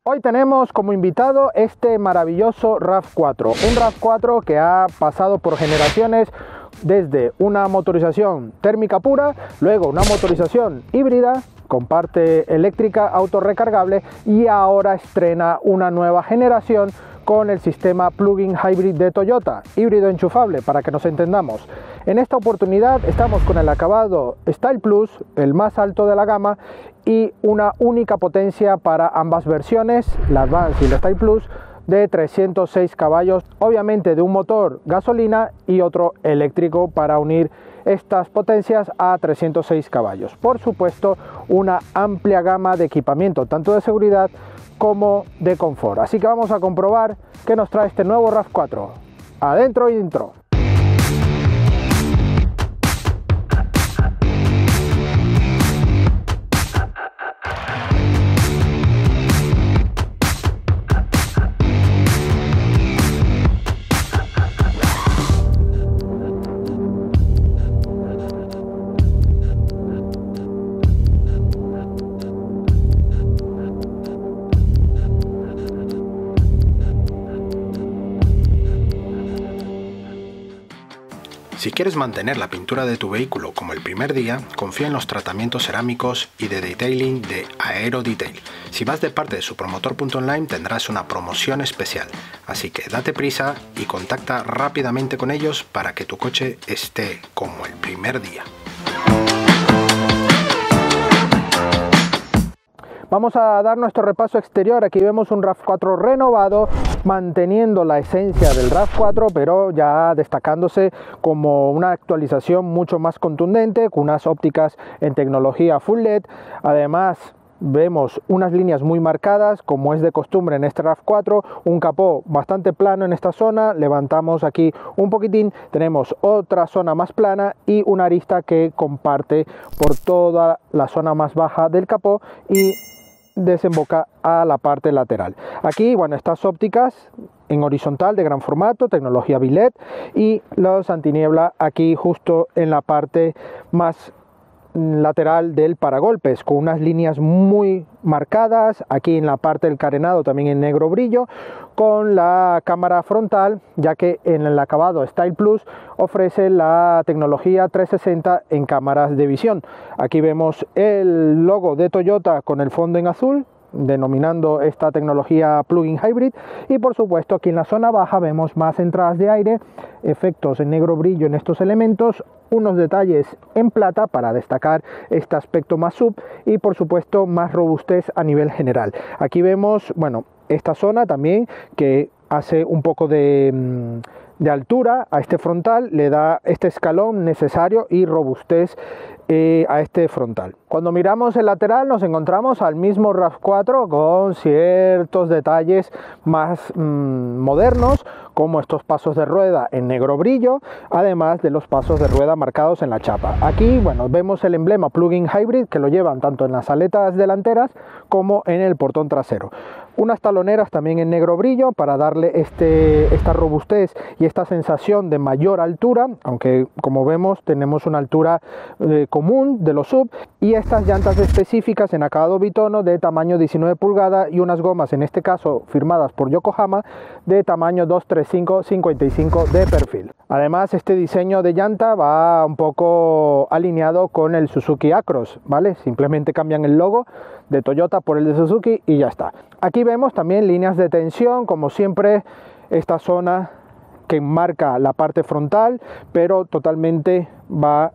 Hoy tenemos como invitado este maravilloso RAV4, un RAV4 que ha pasado por generaciones desde una motorización térmica pura, luego una motorización híbrida con parte eléctrica autorrecargable y ahora estrena una nueva generación con el sistema plug-in hybrid de Toyota, híbrido enchufable para que nos entendamos. En esta oportunidad estamos con el acabado Style Plus, el más alto de la gama, y una única potencia para ambas versiones, la Advance y la Style Plus, de 306 caballos, obviamente de un motor gasolina y otro eléctrico para unir estas potencias a 306 caballos. Por supuesto, una amplia gama de equipamiento, tanto de seguridad como de confort. Así que vamos a comprobar qué nos trae este nuevo RAV4. Adentro y dentro. Si quieres mantener la pintura de tu vehículo como el primer día, confía en los tratamientos cerámicos y de detailing de Aero Detail. Si vas de parte de supromotor.online tendrás una promoción especial, así que date prisa y contacta rápidamente con ellos para que tu coche esté como el primer día. Vamos a dar nuestro repaso exterior. Aquí vemos un RAV4 renovado, manteniendo la esencia del RAV4, pero ya destacándose como una actualización mucho más contundente, con unas ópticas en tecnología Full LED. Además, vemos unas líneas muy marcadas, como es de costumbre en este RAV4, un capó bastante plano en esta zona, levantamos aquí un poquitín, tenemos otra zona más plana y una arista que comparte por toda la zona más baja del capó y desemboca a la parte lateral. Aquí, bueno, estas ópticas en horizontal de gran formato, tecnología BLED, y los antiniebla aquí justo en la parte más lateral del paragolpes, con unas líneas muy marcadas, aquí en la parte del carenado también en negro brillo, con la cámara frontal, ya que en el acabado Style Plus ofrece la tecnología 360 en cámaras de visión. Aquí vemos el logo de Toyota con el fondo en azul, denominando esta tecnología plug-in hybrid, y por supuesto aquí en la zona baja vemos más entradas de aire, efectos en negro brillo en estos elementos, unos detalles en plata para destacar este aspecto más sub y por supuesto más robustez a nivel general. Aquí vemos, bueno, esta zona también que hace un poco de altura a este frontal, le da este escalón necesario y robustez a este frontal. Cuando miramos el lateral nos encontramos al mismo RAV4 con ciertos detalles más modernos, como estos pasos de rueda en negro brillo, además de los pasos de rueda marcados en la chapa. Aquí, bueno, vemos el emblema plug-in hybrid que lo llevan tanto en las aletas delanteras como en el portón trasero. Unas taloneras también en negro brillo para darle esta robustez y esta sensación de mayor altura, aunque como vemos tenemos una altura común de los sub, y estas llantas específicas en acabado bitono de tamaño 19 pulgadas y unas gomas, en este caso firmadas por Yokohama, de tamaño 235/55 de perfil. Además, este diseño de llanta va un poco alineado con el Suzuki Acros, ¿vale? Simplemente cambian el logo de Toyota por el de Suzuki y ya está. Aquí vemos también líneas de tensión, como siempre, esta zona que marca la parte frontal, pero totalmente va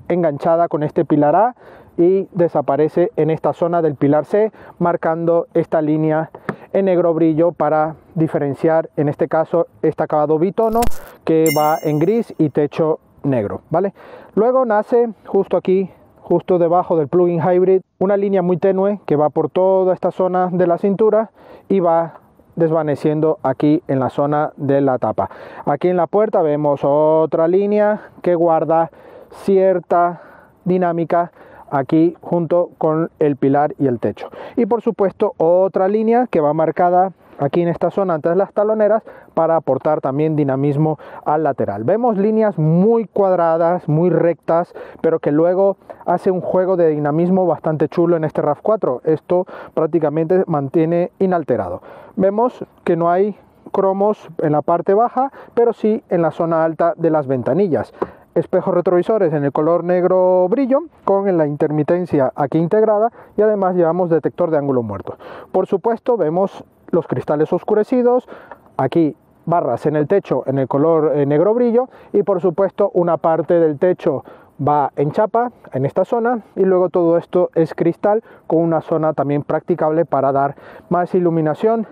enganchada con este pilar A y desaparece en esta zona del pilar C, marcando esta línea en negro brillo para diferenciar, en este caso, este acabado bitono que va en gris y techo negro, ¿vale? Luego nace justo aquí, justo debajo del plug-in hybrid, una línea muy tenue que va por toda esta zona de la cintura y va desvaneciendo aquí en la zona de la tapa. Aquí en la puerta vemos otra línea que guarda cierta dinámica aquí junto con el pilar y el techo, y por supuesto otra línea que va marcada aquí en esta zona antes de las taloneras para aportar también dinamismo al lateral. Vemos líneas muy cuadradas, muy rectas, pero que luego hace un juego de dinamismo bastante chulo en este RAV4. Esto prácticamente mantiene inalterado. Vemos que no hay cromos en la parte baja, pero sí en la zona alta de las ventanillas. Espejos retrovisores en el color negro brillo con la intermitencia aquí integrada, y además llevamos detector de ángulo muerto. Por supuesto vemos los cristales oscurecidos, aquí barras en el techo en el color negro brillo, y por supuesto una parte del techo va en chapa en esta zona, y luego todo esto es cristal con una zona también practicable para dar más iluminación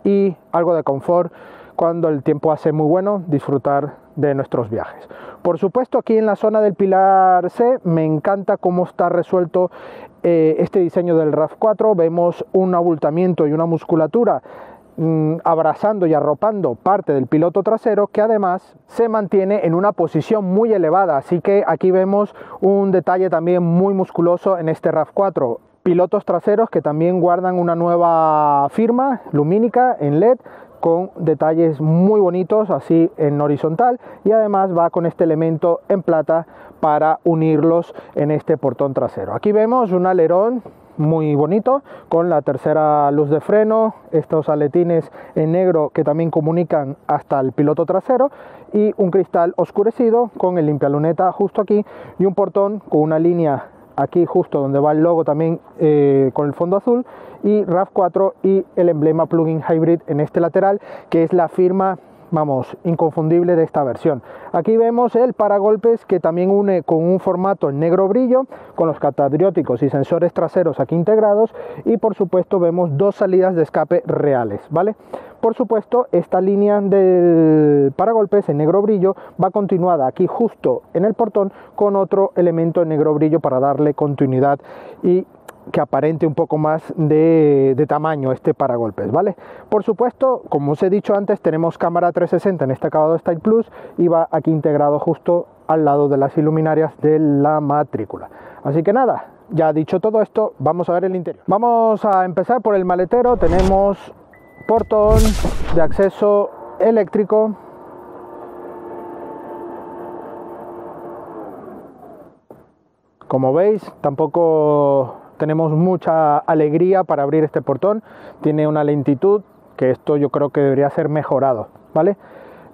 y algo de confort cuando el tiempo hace muy bueno, disfrutar de nuestros viajes. Por supuesto, aquí en la zona del pilar C me encanta cómo está resuelto este diseño del RAV4. Vemos un abultamiento y una musculatura abrazando y arropando parte del piloto trasero, que además se mantiene en una posición muy elevada, así que aquí vemos un detalle también muy musculoso en este RAV4. Pilotos traseros que también guardan una nueva firma lumínica en LED, con detalles muy bonitos así en horizontal, y además va con este elemento en plata para unirlos en este portón trasero. Aquí vemos un alerón muy bonito con la tercera luz de freno, estos aletines en negro que también comunican hasta el piloto trasero, y un cristal oscurecido con el limpialuneta justo aquí, y un portón con una línea aquí justo donde va el logo también con el fondo azul, y RAV4 y el emblema plug-in hybrid en este lateral, que es la firma, vamos, inconfundible de esta versión. Aquí vemos el paragolpes que también une con un formato en negro brillo, con los catadióticos y sensores traseros aquí integrados, y por supuesto vemos dos salidas de escape reales, ¿vale? Por supuesto, esta línea del paragolpes en negro brillo va continuada aquí justo en el portón con otro elemento en negro brillo para darle continuidad y que aparente un poco más de tamaño este paragolpes, ¿vale? Por supuesto, como os he dicho antes, tenemos cámara 360 en este acabado Style Plus, y va aquí integrado justo al lado de las iluminarias de la matrícula. Así que nada, ya dicho todo esto, vamos a ver el interior. Vamos a empezar por el maletero. Tenemos portón de acceso eléctrico, como veis tampoco tenemos mucha alegría para abrir este portón, tiene una lentitud que esto yo creo que debería ser mejorado, ¿vale?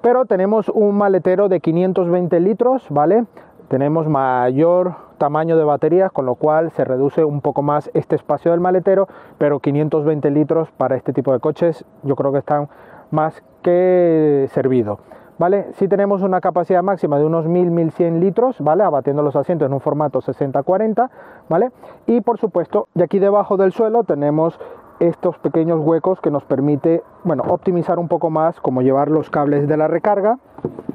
Pero tenemos un maletero de 520 litros, ¿vale? Tenemos mayor tamaño de baterías, con lo cual se reduce un poco más este espacio del maletero, pero 520 litros para este tipo de coches yo creo que están más que servido, ¿vale? Sí tenemos una capacidad máxima de unos 1000-1100 litros, ¿vale? Abatiendo los asientos en un formato 60-40, ¿vale? Y por supuesto, de aquí debajo del suelo tenemos estos pequeños huecos que nos permite, bueno, optimizar un poco más cómo llevar los cables de la recarga,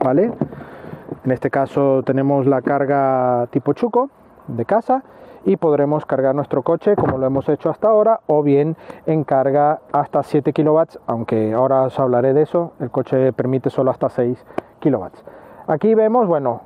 ¿vale? En este caso tenemos la carga tipo chuco de casa, y podremos cargar nuestro coche como lo hemos hecho hasta ahora, o bien en carga hasta 7 kilowatts, aunque ahora os hablaré de eso. El coche permite solo hasta 6 kilowatts. Aquí vemos, bueno,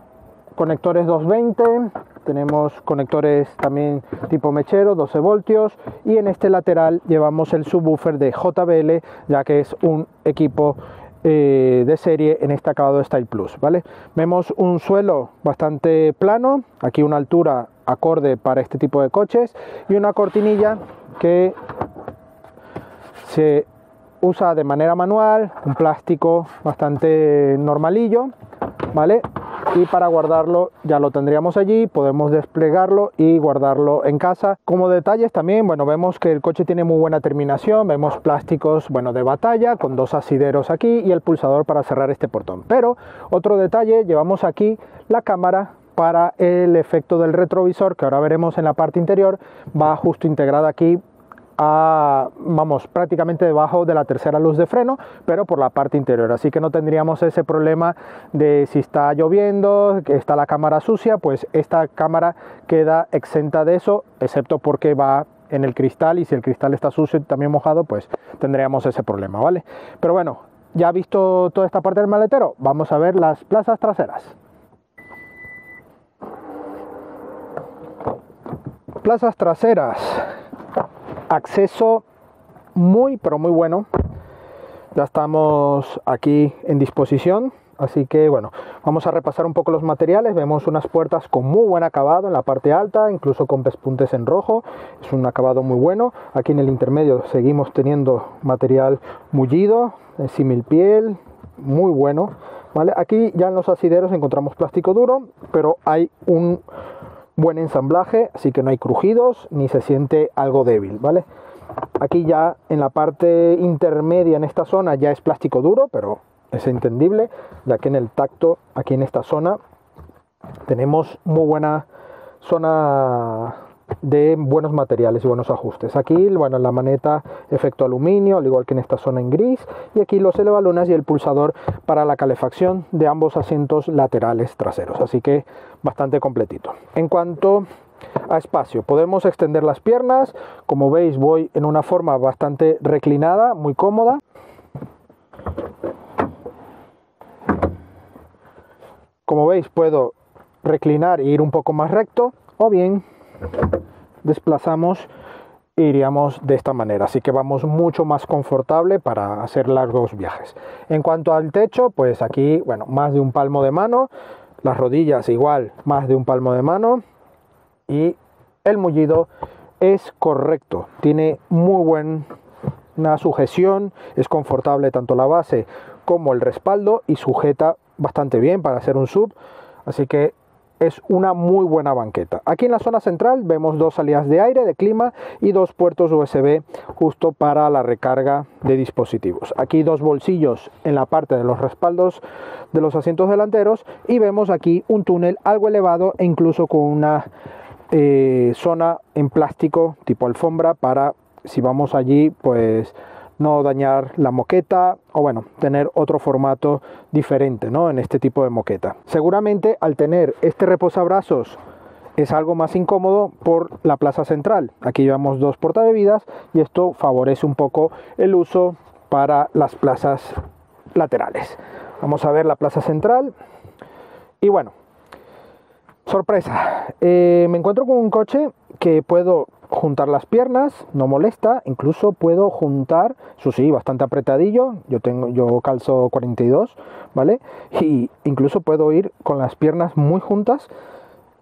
conectores 220, tenemos conectores también tipo mechero, 12 voltios, y en este lateral llevamos el subwoofer de JBL, ya que es un equipo de serie en este acabado Style Plus, ¿vale? Vemos un suelo bastante plano, aquí una altura acorde para este tipo de coches, y una cortinilla que se usa de manera manual, un plástico bastante normalillo, ¿vale? Y para guardarlo ya lo tendríamos allí, podemos desplegarlo y guardarlo en casa. Como detalles también, bueno, vemos que el coche tiene muy buena terminación, vemos plásticos, bueno, de batalla, con dos asideros aquí y el pulsador para cerrar este portón. Pero otro detalle, llevamos aquí la cámara para el efecto del retrovisor, que ahora veremos en la parte interior, va justo integrada aquí, vamos, prácticamente debajo de la tercera luz de freno, pero por la parte interior, así que no tendríamos ese problema de si está lloviendo, que está la cámara sucia, pues esta cámara queda exenta de eso, excepto porque va en el cristal, y si el cristal está sucio y también mojado, pues tendríamos ese problema, ¿vale? Pero bueno, ya visto toda esta parte del maletero, vamos a ver las plazas traseras. Plazas traseras, acceso muy pero muy bueno. Ya estamos aquí en disposición, así que bueno, vamos a repasar un poco los materiales. Vemos unas puertas con muy buen acabado en la parte alta, incluso con pespuntes en rojo, es un acabado muy bueno. Aquí en el intermedio seguimos teniendo material mullido, símil piel, muy bueno, ¿vale? Aquí ya en los asideros encontramos plástico duro, pero hay un buen ensamblaje, así que no hay crujidos ni se siente algo débil, ¿vale? Aquí ya en la parte intermedia en esta zona ya es plástico duro, pero es entendible, ya que en el tacto, aquí en esta zona, tenemos muy buena zona de buenos materiales y buenos ajustes. Aquí, bueno, la maneta efecto aluminio, al igual que en esta zona en gris, y aquí los elevalunas y el pulsador para la calefacción de ambos asientos laterales traseros, así que bastante completito. En cuanto a espacio, podemos extender las piernas. Como veis, voy en una forma bastante reclinada, muy cómoda. Como veis, puedo reclinar e ir un poco más recto, o bien desplazamos e iríamos de esta manera, así que vamos mucho más confortable para hacer largos viajes. En cuanto al techo, pues aquí, bueno, más de un palmo de mano, las rodillas igual, más de un palmo de mano, y el mullido es correcto, tiene muy buena sujeción, es confortable tanto la base como el respaldo y sujeta bastante bien para hacer un sub, así que es una muy buena banqueta. Aquí en la zona central vemos dos salidas de aire, de clima, y dos puertos USB justo para la recarga de dispositivos. Aquí dos bolsillos en la parte de los respaldos de los asientos delanteros, y vemos aquí un túnel algo elevado e incluso con una zona en plástico tipo alfombra para, si vamos allí, pues no dañar la moqueta, o bueno, tener otro formato diferente, ¿no?, en este tipo de moqueta. Seguramente al tener este reposabrazos es algo más incómodo por la plaza central. Aquí llevamos dos portabebidas y esto favorece un poco el uso para las plazas laterales. Vamos a ver la plaza central y bueno, sorpresa, me encuentro con un coche que puedo juntar las piernas, no molesta, incluso puedo juntar, eso sí, bastante apretadillo, yo calzo 42, ¿vale? Y incluso puedo ir con las piernas muy juntas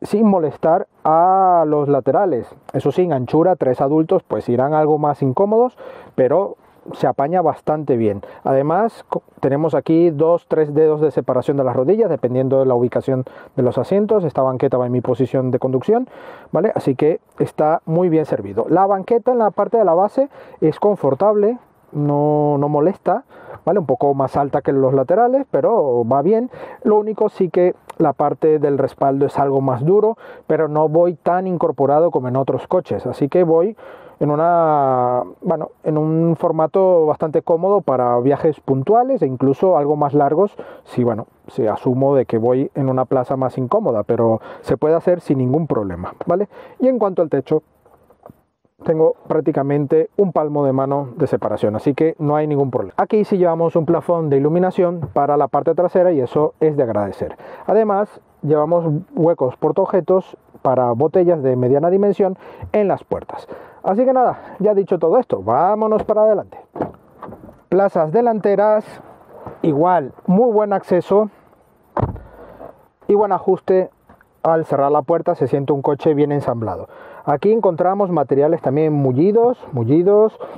sin molestar a los laterales. Eso sí, en anchura, 3 adultos pues irán algo más incómodos, pero se apaña bastante bien. Además, tenemos aquí 2-3 dedos de separación de las rodillas, dependiendo de la ubicación de los asientos. Esta banqueta va en mi posición de conducción, ¿vale? Así que está muy bien servido. La banqueta en la parte de la base es confortable, no molesta, ¿vale? Un poco más alta que los laterales, pero va bien. Lo único sí que la parte del respaldo es algo más duro, pero no voy tan incorporado como en otros coches, así que voy en en un formato bastante cómodo para viajes puntuales e incluso algo más largos, si asumo de que voy en una plaza más incómoda, pero se puede hacer sin ningún problema, ¿vale? Y en cuanto al techo, tengo prácticamente un palmo de mano de separación, así que no hay ningún problema. Aquí sí llevamos un plafón de iluminación para la parte trasera y eso es de agradecer. Además, llevamos huecos portaobjetos para botellas de mediana dimensión en las puertas. Así que nada, ya dicho todo esto, vámonos para adelante. Plazas delanteras, igual, muy buen acceso y buen ajuste. Al cerrar la puerta se siente un coche bien ensamblado. Aquí encontramos materiales también mullidos,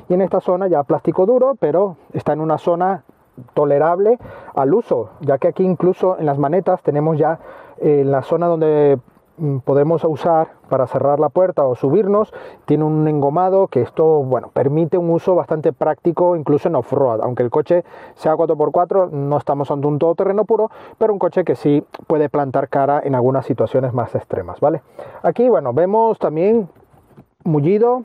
y en esta zona ya plástico duro, pero está en una zona tolerable al uso, ya que aquí incluso en las manetas tenemos ya la zona donde podemos usar para cerrar la puerta o subirnos, tiene un engomado que esto, bueno, permite un uso bastante práctico incluso en off-road, aunque el coche sea 4x4, no estamos ante un todoterreno puro, pero un coche que sí puede plantar cara en algunas situaciones más extremas, ¿vale? Aquí, bueno, vemos también mullido,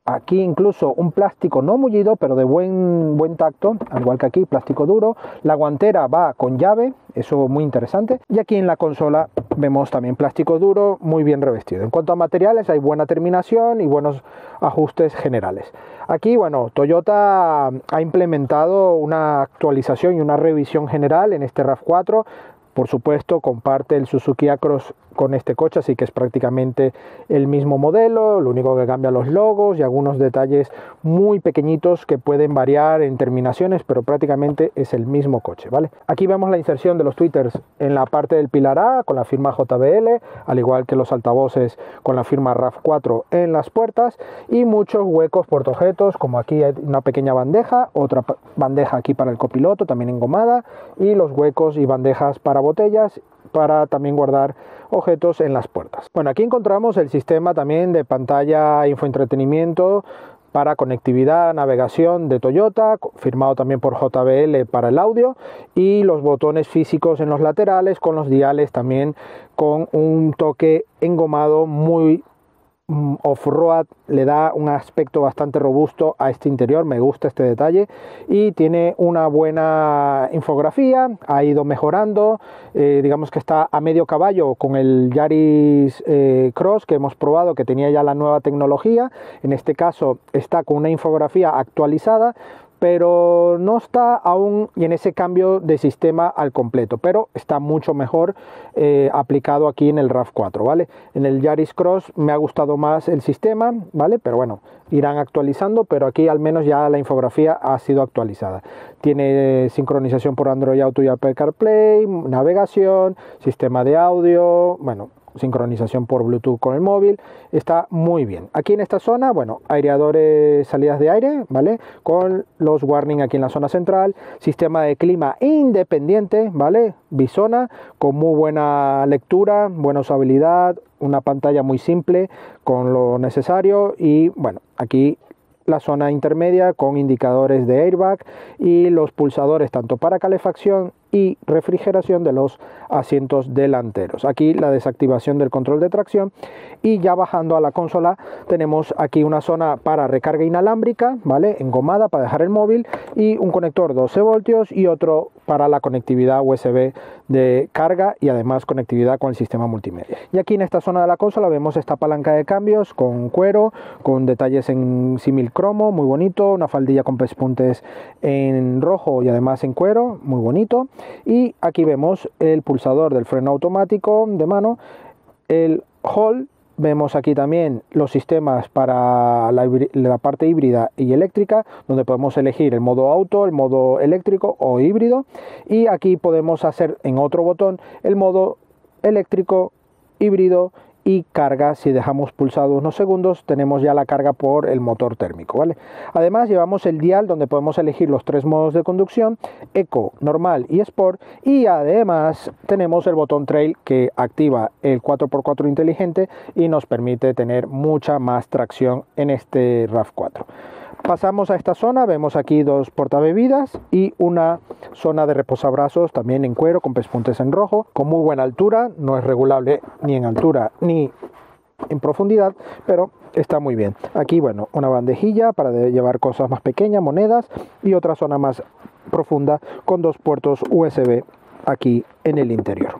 aquí incluso un plástico no mullido, pero de buen tacto, al igual que aquí, plástico duro. La guantera va con llave, eso muy interesante. Y aquí en la consola vemos también plástico duro, muy bien revestido. En cuanto a materiales, hay buena terminación y buenos ajustes generales. Aquí, bueno, Toyota ha implementado una actualización y una revisión general en este RAV4. Por supuesto, comparte el Suzuki Acros con este coche, así que es prácticamente el mismo modelo, lo único que cambia los logos y algunos detalles muy pequeñitos que pueden variar en terminaciones, pero prácticamente es el mismo coche, ¿vale? Aquí vemos la inserción de los tweeters en la parte del pilar A con la firma JBL, al igual que los altavoces con la firma RAV4 en las puertas, y muchos huecos portaobjetos, como aquí hay una pequeña bandeja, otra bandeja aquí para el copiloto, también engomada, y los huecos y bandejas para botellas, para también guardar objetos en las puertas. Bueno, aquí encontramos el sistema también de pantalla infoentretenimiento para conectividad, navegación de Toyota, firmado también por JBL para el audio, y los botones físicos en los laterales con los diales también con un toque engomado muy off-road, le da un aspecto bastante robusto a este interior, me gusta este detalle, y tiene una buena infografía, ha ido mejorando, digamos que está a medio caballo con el Yaris Cross que hemos probado, que tenía ya la nueva tecnología. En este caso está con una infografía actualizada, pero no está aún en ese cambio de sistema al completo, pero está mucho mejor aplicado aquí en el RAV4, ¿vale? En el Yaris Cross me ha gustado más el sistema, ¿vale? Pero bueno, irán actualizando, pero aquí al menos ya la infografía ha sido actualizada. Tiene sincronización por Android Auto y Apple CarPlay, navegación, sistema de audio, bueno, sincronización por Bluetooth con el móvil, está muy bien. Aquí en esta zona, bueno, aireadores, salidas de aire, ¿vale? Con los warning aquí en la zona central, sistema de clima independiente, ¿vale? Bisona, con muy buena lectura, buena usabilidad, una pantalla muy simple con lo necesario, y bueno, aquí la zona intermedia con indicadores de airbag y los pulsadores tanto para calefacción y refrigeración de los asientos delanteros. Aquí la desactivación del control de tracción, y ya bajando a la consola tenemos aquí una zona para recarga inalámbrica, ¿vale? Engomada para dejar el móvil, y un conector 12 voltios y otro para la conectividad USB de carga, y además conectividad con el sistema multimedia. Y aquí en esta zona de la consola vemos esta palanca de cambios con cuero, con detalles en símil cromo, muy bonito, una faldilla con pespuntes en rojo y además en cuero, muy bonito. Y aquí vemos el pulsador del freno automático de mano, el Hall, vemos aquí también los sistemas para la parte híbrida y eléctrica, donde podemos elegir el modo auto, el modo eléctrico o híbrido, y aquí podemos hacer en otro botón el modo eléctrico, híbrido y carga. Si dejamos pulsado unos segundos tenemos ya la carga por el motor térmico, ¿vale? Además llevamos el dial donde podemos elegir los tres modos de conducción, Eco, normal y Sport, y además tenemos el botón Trail que activa el 4x4 inteligente y nos permite tener mucha más tracción en este RAV4. Pasamos a esta zona, vemos aquí dos portabebidas y una zona de reposabrazos también en cuero con pespuntes en rojo, con muy buena altura, no es regulable ni en altura ni en profundidad, pero está muy bien. Aquí, bueno, una bandejilla para llevar cosas más pequeñas, monedas, y otra zona más profunda con dos puertos USB aquí en el interior.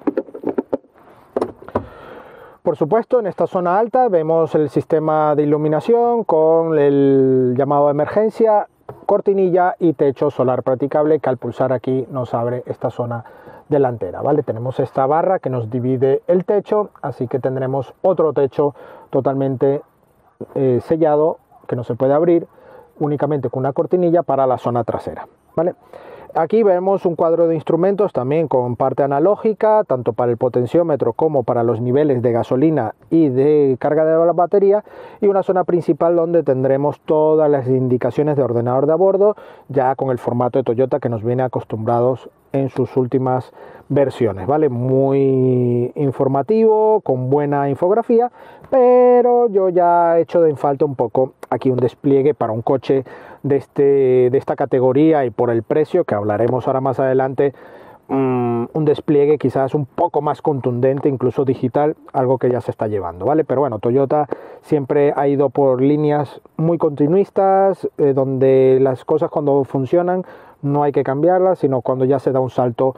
Por supuesto, en esta zona alta vemos el sistema de iluminación con el llamado de emergencia, cortinilla y techo solar practicable, que al pulsar aquí nos abre esta zona delantera, ¿vale? Tenemos esta barra que nos divide el techo, así que tendremos otro techo totalmente sellado que no se puede abrir, únicamente con una cortinilla para la zona trasera, ¿vale? Aquí vemos un cuadro de instrumentos también con parte analógica, tanto para el potenciómetro como para los niveles de gasolina y de carga de la batería, y una zona principal donde tendremos todas las indicaciones de ordenador de a bordo, ya con el formato de Toyota que nos viene acostumbrados en sus últimas versiones, ¿vale? Muy informativo, con buena infografía, pero yo ya he hecho en falta un poco aquí un despliegue para un coche de esta categoría y por el precio, que hablaremos ahora más adelante, un despliegue quizás un poco más contundente, incluso digital, algo que ya se está llevando, ¿vale? Pero bueno, Toyota siempre ha ido por líneas muy continuistas, donde las cosas cuando funcionan no hay que cambiarlas, sino cuando ya se da un salto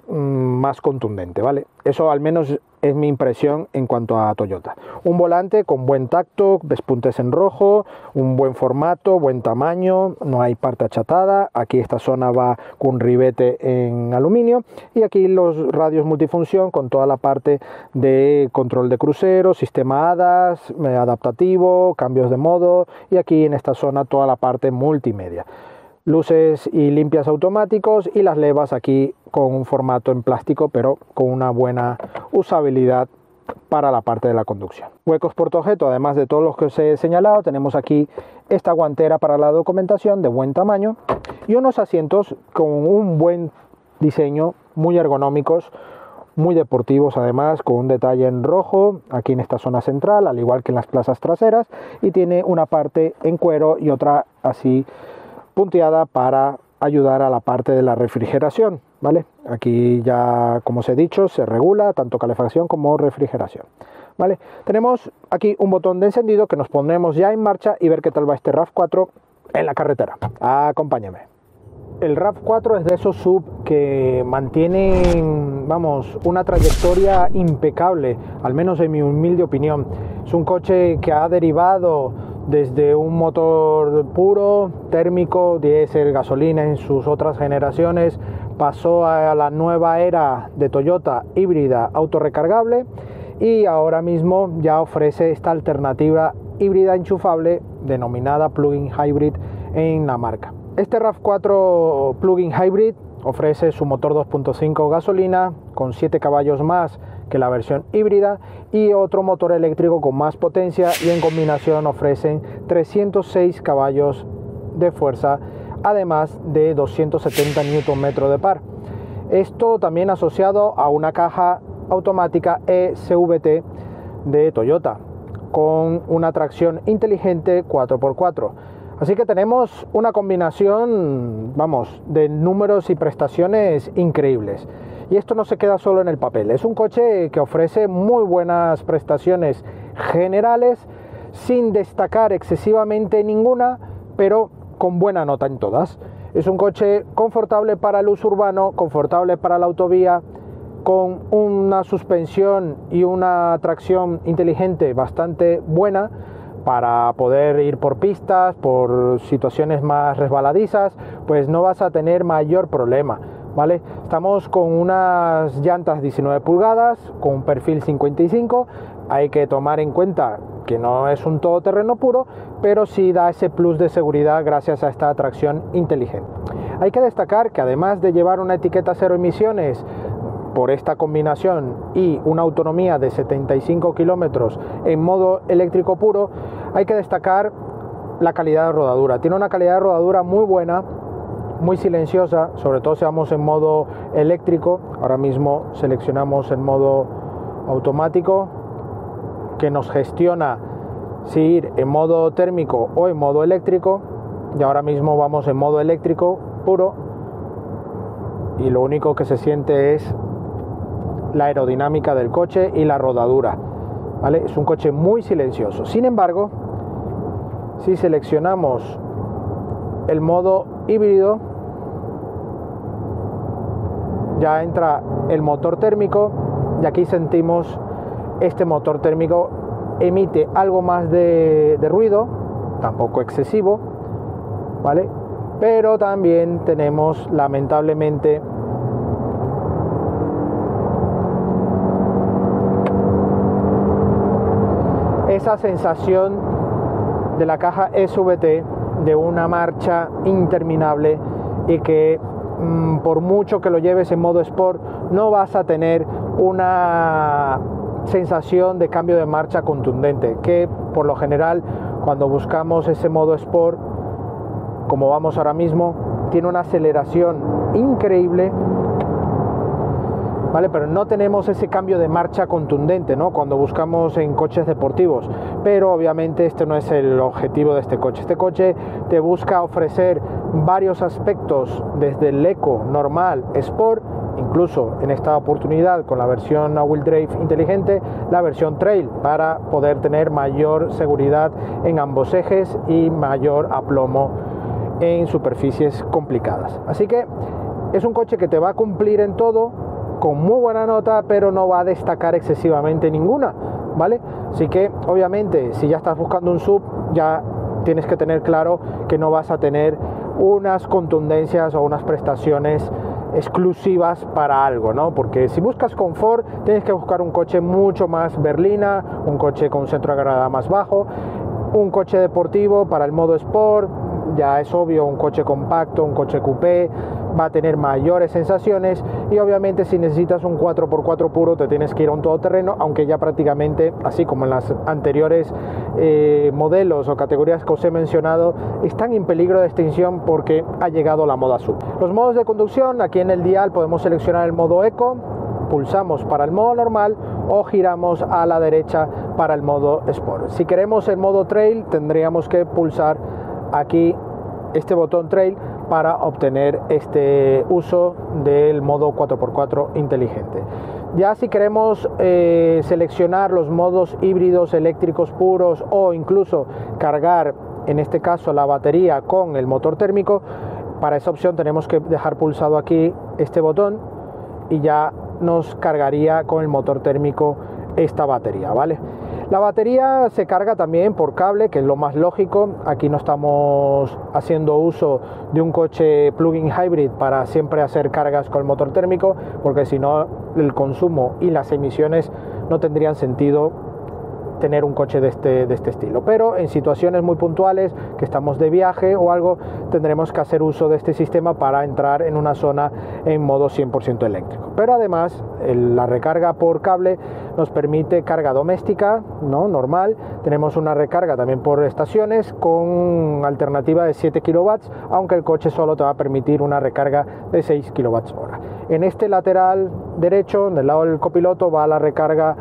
más contundente, ¿vale? Eso al menos es mi impresión en cuanto a Toyota. Un volante con buen tacto, despuntes en rojo, un buen formato, buen tamaño, no hay parte achatada. Aquí esta zona va con ribete en aluminio y aquí los radios multifunción con toda la parte de control de crucero, sistema ADAS, adaptativo, cambios de modo y aquí en esta zona toda la parte multimedia. Luces y limpias automáticos y las levas aquí con un formato en plástico pero con una buena usabilidad para la parte de la conducción. Huecos portaobjeto, además de todos los que os he señalado, tenemos aquí esta guantera para la documentación de buen tamaño y unos asientos con un buen diseño, muy ergonómicos, muy deportivos además, con un detalle en rojo aquí en esta zona central, al igual que en las plazas traseras, y tiene una parte en cuero y otra así punteada para ayudar a la parte de la refrigeración, ¿vale? Aquí ya, como os he dicho, se regula tanto calefacción como refrigeración, ¿vale? Tenemos aquí un botón de encendido que nos ponemos ya en marcha y ver qué tal va este RAV4 en la carretera. Acompáñame. El RAV4 es de esos sub que mantienen, vamos, una trayectoria impecable, al menos en mi humilde opinión. Es un coche que ha derivado desde un motor puro, térmico, diésel, gasolina en sus otras generaciones, pasó a la nueva era de Toyota híbrida autorrecargable y ahora mismo ya ofrece esta alternativa híbrida enchufable denominada plug-in hybrid en la marca. Este RAV4 plug-in hybrid ofrece su motor 2.5 gasolina con 7 caballos más que la versión híbrida y otro motor eléctrico con más potencia y en combinación ofrecen 306 caballos de fuerza, además de 270 Nm de par. Esto también asociado a una caja automática eCVT de Toyota con una tracción inteligente 4x4. Así que tenemos una combinación, vamos, de números y prestaciones increíbles. Y esto no se queda solo en el papel. Es un coche que ofrece muy buenas prestaciones generales, sin destacar excesivamente ninguna, pero con buena nota en todas. Es un coche confortable para el uso urbano, confortable para la autovía, con una suspensión y una tracción inteligente bastante buena, para poder ir por pistas, por situaciones más resbaladizas, pues no vas a tener mayor problema, ¿vale? Estamos con unas llantas 19 pulgadas, con un perfil 55, hay que tomar en cuenta que no es un todoterreno puro, pero sí da ese plus de seguridad gracias a esta tracción inteligente. Hay que destacar que además de llevar una etiqueta cero emisiones, por esta combinación y una autonomía de 75 kilómetros en modo eléctrico puro, hay que destacar la calidad de rodadura. Tiene una calidad de rodadura muy buena, muy silenciosa, sobre todo si vamos en modo eléctrico. Ahora mismo seleccionamos en modo automático, que nos gestiona si ir en modo térmico o en modo eléctrico, y ahora mismo vamos en modo eléctrico puro y lo único que se siente es la aerodinámica del coche y la rodadura, ¿vale? Es un coche muy silencioso. Sin embargo, si seleccionamos el modo híbrido, ya entra el motor térmico y aquí sentimos este motor térmico emite algo más de ruido, tampoco excesivo, ¿vale? Pero también tenemos lamentablemente esa sensación de la caja eCVT de una marcha interminable y que por mucho que lo lleves en modo Sport no vas a tener una sensación de cambio de marcha contundente, que por lo general cuando buscamos ese modo Sport, como vamos ahora mismo, tiene una aceleración increíble, ¿vale? Pero no tenemos ese cambio de marcha contundente, ¿no? Cuando buscamos en coches deportivos, pero obviamente este no es el objetivo de este coche. Este coche te busca ofrecer varios aspectos, desde el eco, normal, sport, incluso en esta oportunidad con la versión all-wheel drive inteligente, la versión trail, para poder tener mayor seguridad en ambos ejes y mayor aplomo en superficies complicadas. Así que es un coche que te va a cumplir en todo, con muy buena nota, pero no va a destacar excesivamente ninguna, ¿vale? Así que obviamente si ya estás buscando un SUV, ya tienes que tener claro que no vas a tener unas contundencias o unas prestaciones exclusivas para algo, ¿no? Porque si buscas confort, tienes que buscar un coche mucho más berlina, un coche con un centro de gravedad más bajo, un coche deportivo para el modo Sport. Ya es obvio, un coche compacto, un coche coupé va a tener mayores sensaciones, y obviamente si necesitas un 4x4 puro te tienes que ir a un todoterreno, aunque ya prácticamente, así como en las anteriores modelos o categorías que os he mencionado, están en peligro de extinción porque ha llegado la moda SUV. Los modos de conducción, aquí en el dial podemos seleccionar el modo Eco, pulsamos para el modo normal o giramos a la derecha para el modo Sport. Si queremos el modo Trail, tendríamos que pulsar aquí este botón Trail para obtener este uso del modo 4x4 inteligente. Ya si queremos seleccionar los modos híbridos, eléctricos puros, o incluso cargar, en este caso, la batería con el motor térmico, para esa opción tenemos que dejar pulsado aquí este botón y ya nos cargaría con el motor térmico esta batería, ¿vale? La batería se carga también por cable, que es lo más lógico. Aquí no estamos haciendo uso de un coche plug-in hybrid para siempre hacer cargas con el motor térmico, porque si no el consumo y las emisiones no tendrían sentido tener un coche de este estilo. Pero en situaciones muy puntuales, que estamos de viaje o algo, tendremos que hacer uso de este sistema para entrar en una zona en modo 100% eléctrico. Pero además la recarga por cable nos permite carga doméstica, ¿no? Normal. Tenemos una recarga también por estaciones con alternativa de 7 kW, aunque el coche solo te va a permitir una recarga de 6 kWh. En este lateral derecho, del lado del copiloto, va la recarga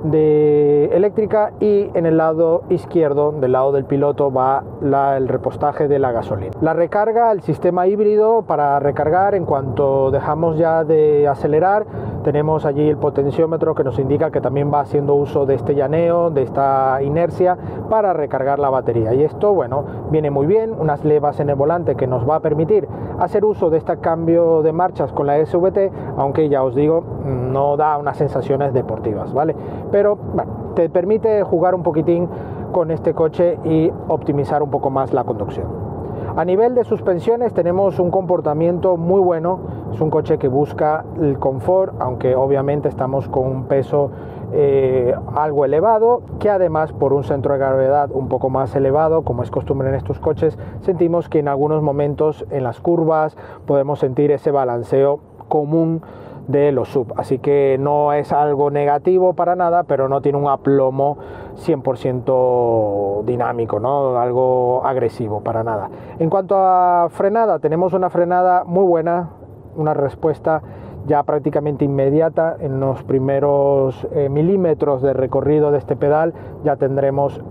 eléctrica, y en el lado izquierdo, del lado del piloto, va el repostaje de la gasolina. La recarga, el sistema híbrido para recargar, en cuanto dejamos ya de acelerar, tenemos allí el potenciómetro que nos indica que también va haciendo uso de este llaneo, de esta inercia, para recargar la batería. Y esto, bueno, viene muy bien, unas levas en el volante que nos va a permitir hacer uso de este cambio de marchas con la SVT, aunque ya os digo, no da unas sensaciones deportivas, ¿vale? Pero bueno, te permite jugar un poquitín con este coche y optimizar un poco más la conducción. A nivel de suspensiones tenemos un comportamiento muy bueno. Es un coche que busca el confort, aunque obviamente estamos con un peso algo elevado, que además, por un centro de gravedad un poco más elevado, como es costumbre en estos coches, sentimos que en algunos momentos en las curvas podemos sentir ese balanceo común de los SUV, así que no es algo negativo para nada, pero no tiene un aplomo 100% dinámico, ¿no? Algo agresivo para nada. En cuanto a frenada, tenemos una frenada muy buena, una respuesta ya prácticamente inmediata. En los primeros milímetros de recorrido de este pedal ya tendremos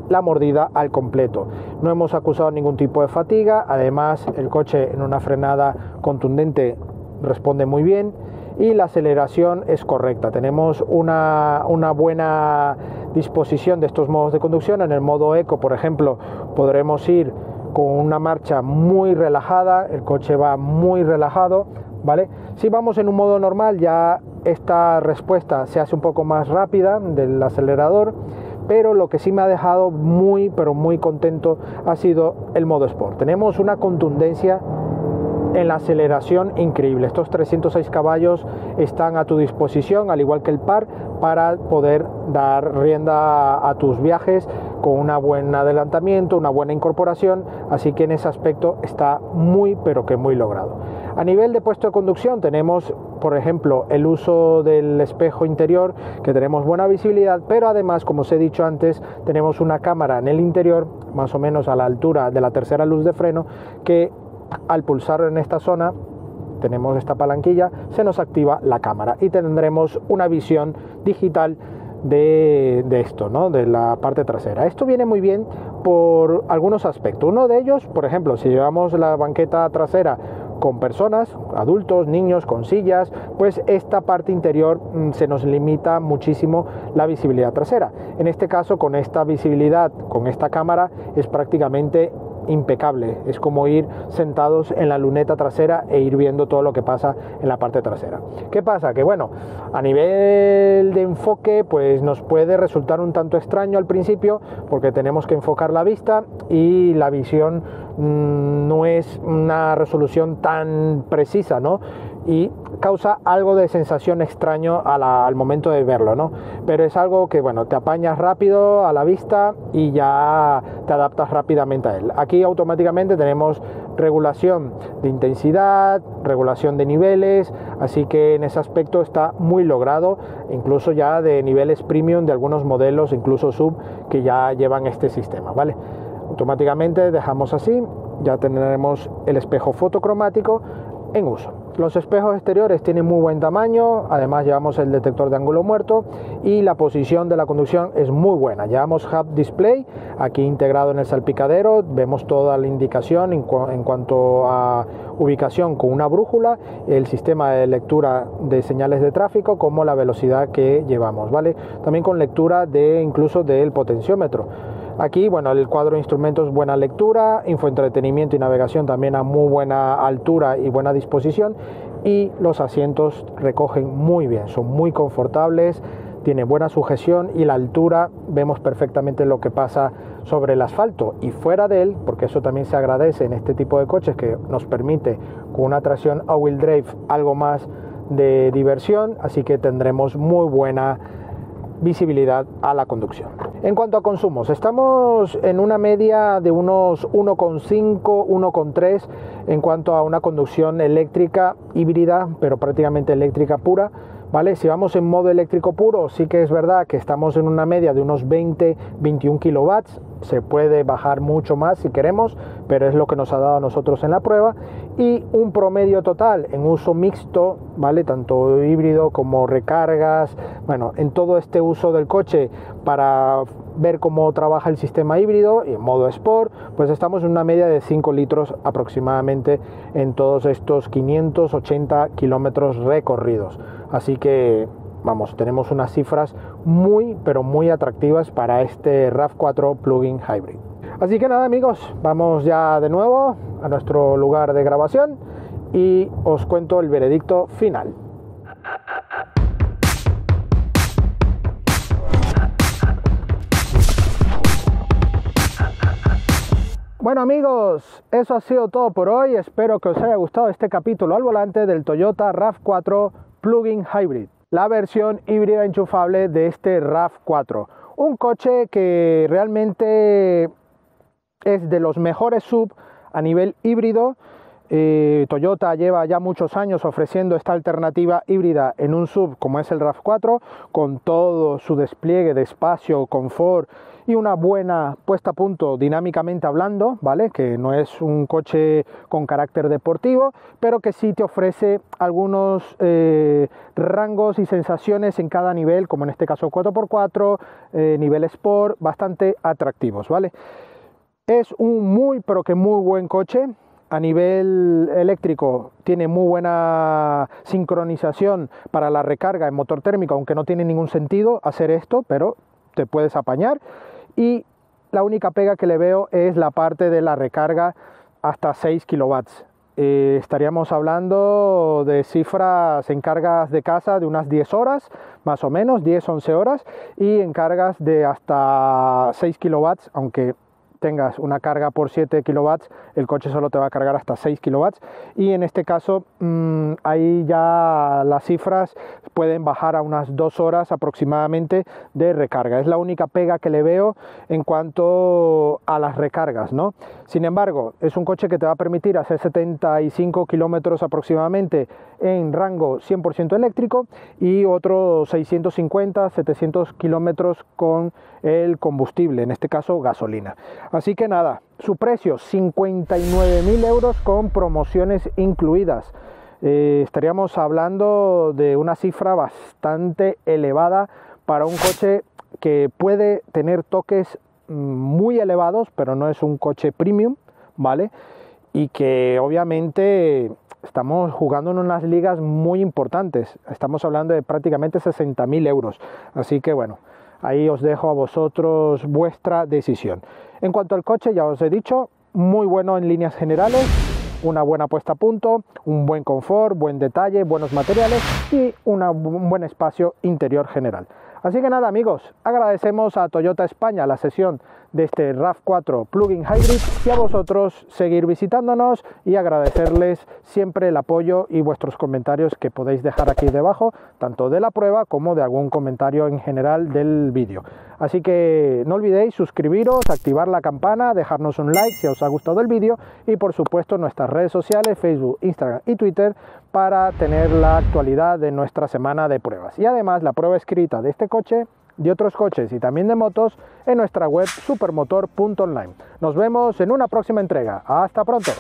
la mordida al completo. No hemos acusado ningún tipo de fatiga. Además, el coche en una frenada contundente responde muy bien, y la aceleración es correcta. Tenemos una buena disposición de estos modos de conducción. En el modo Eco, por ejemplo, podremos ir con una marcha muy relajada, el coche va muy relajado, ¿vale? Si vamos en un modo normal, ya esta respuesta se hace un poco más rápida del acelerador, pero lo que sí me ha dejado muy contento ha sido el modo Sport. Tenemos una contundencia en la aceleración increíble. Estos 306 caballos están a tu disposición, al igual que el par, para poder dar rienda a tus viajes con un buen adelantamiento, una buena incorporación, así que en ese aspecto está muy logrado. A nivel de puesto de conducción tenemos, por ejemplo, el uso del espejo interior, que tenemos buena visibilidad, pero además, como os he dicho antes, tenemos una cámara en el interior, más o menos a la altura de la tercera luz de freno, que al pulsar en esta zona, tenemos esta palanquilla, se nos activa la cámara y tendremos una visión digital de esto, ¿no? De la parte trasera. Esto viene muy bien por algunos aspectos. Uno de ellos, por ejemplo, si llevamos la banqueta trasera con personas, adultos, niños, con sillas, pues esta parte interior se nos limita muchísimo la visibilidad trasera. En este caso, con esta visibilidad, con esta cámara, es prácticamente impecable, es como ir sentados en la luneta trasera e ir viendo todo lo que pasa en la parte trasera. ¿Qué pasa? Que bueno, a nivel de enfoque pues nos puede resultar un tanto extraño al principio porque tenemos que enfocar la vista y la visión no es una resolución tan precisa, ¿no? Y causa algo de sensación extraño al momento de verlo, ¿no? Pero es algo que, bueno, te apañas rápido a la vista y ya te adaptas rápidamente a él. Aquí automáticamente tenemos regulación de intensidad, regulación de niveles, así que en ese aspecto está muy logrado, incluso ya de niveles premium de algunos modelos, incluso sub, que ya llevan este sistema, ¿vale? Automáticamente dejamos así, ya tendremos el espejo fotocromático en uso. Los espejos exteriores tienen muy buen tamaño, además llevamos el detector de ángulo muerto y la posición de la conducción es muy buena. Llevamos Hub Display aquí integrado en el salpicadero, vemos toda la indicación en cuanto a ubicación con una brújula, el sistema de lectura de señales de tráfico como la velocidad que llevamos, ¿vale? También con lectura de incluso del potenciómetro. Aquí, bueno, el cuadro de instrumentos, buena lectura, infoentretenimiento y navegación también a muy buena altura y buena disposición, y los asientos recogen muy bien, son muy confortables, tiene buena sujeción y la altura vemos perfectamente lo que pasa sobre el asfalto y fuera de él, porque eso también se agradece en este tipo de coches que nos permite con una tracción all-wheel drive algo más de diversión, así que tendremos muy buena visibilidad a la conducción. En cuanto a consumos, estamos en una media de unos 1,5, 1,3 en cuanto a una conducción eléctrica híbrida, pero prácticamente eléctrica pura, ¿vale? Si vamos en modo eléctrico puro, sí que es verdad que estamos en una media de unos 20-21 kilowatts, se puede bajar mucho más si queremos, pero es lo que nos ha dado a nosotros en la prueba, y un promedio total en uso mixto, ¿vale? Tanto híbrido como recargas, bueno, en todo este uso del coche para ver cómo trabaja el sistema híbrido y en modo Sport, pues estamos en una media de 5 litros aproximadamente en todos estos 580 kilómetros recorridos. Así que vamos, tenemos unas cifras muy, pero muy atractivas para este RAV4 Plug-in Hybrid. Así que nada, amigos, vamos ya de nuevo a nuestro lugar de grabación y os cuento el veredicto final. Bueno, amigos, eso ha sido todo por hoy. Espero que os haya gustado este capítulo al volante del Toyota RAV4 Plug-in Hybrid, la versión híbrida enchufable de este RAV4. Un coche que realmente es de los mejores sub a nivel híbrido. Toyota lleva ya muchos años ofreciendo esta alternativa híbrida en un sub como es el RAV4, con todo su despliegue de espacio, confort y una buena puesta a punto dinámicamente hablando, ¿vale? Que no es un coche con carácter deportivo, pero que sí te ofrece algunos rangos y sensaciones en cada nivel, como en este caso 4x4, nivel Sport, bastante atractivos, ¿vale? Es un muy, pero que muy buen coche. A nivel eléctrico tiene muy buena sincronización para la recarga en motor térmico, aunque no tiene ningún sentido hacer esto, pero te puedes apañar. Y la única pega que le veo es la parte de la recarga hasta 6 kilowatts. Estaríamos hablando de cifras en cargas de casa de unas 10 horas, más o menos, 10-11 horas, y en cargas de hasta 6 kilowatts, aunque tengas una carga por 7 kilowatts, el coche solo te va a cargar hasta 6 kilowatts, y en este caso ahí ya las cifras pueden bajar a unas 2 horas aproximadamente de recarga. Es la única pega que le veo en cuanto a las recargas, ¿no? Sin embargo, es un coche que te va a permitir hacer 75 kilómetros aproximadamente en rango 100% eléctrico y otros 650-700 kilómetros con el combustible, en este caso gasolina. Así que nada, su precio 59.000 euros con promociones incluidas. Estaríamos hablando de una cifra bastante elevada para un coche que puede tener toques muy elevados, pero no es un coche premium, ¿vale? Y que obviamente estamos jugando en unas ligas muy importantes. Estamos hablando de prácticamente 60.000 euros. Así que bueno, ahí os dejo a vosotros vuestra decisión. En cuanto al coche, ya os he dicho, muy bueno en líneas generales, una buena puesta a punto, un buen confort, buen detalle, buenos materiales y un buen espacio interior general. Así que nada amigos, agradecemos a Toyota España la sesión de este RAV4 Plug-in Hybrid y a vosotros seguir visitándonos y agradecerles siempre el apoyo y vuestros comentarios que podéis dejar aquí debajo, tanto de la prueba como de algún comentario en general del vídeo. Así que no olvidéis suscribiros, activar la campana, dejarnos un like si os ha gustado el vídeo y por supuesto nuestras redes sociales, Facebook, Instagram y Twitter para tener la actualidad de nuestra semana de pruebas. Y además la prueba escrita de este coche, de otros coches y también de motos en nuestra web supermotor.online. Nos vemos en una próxima entrega. ¡Hasta pronto!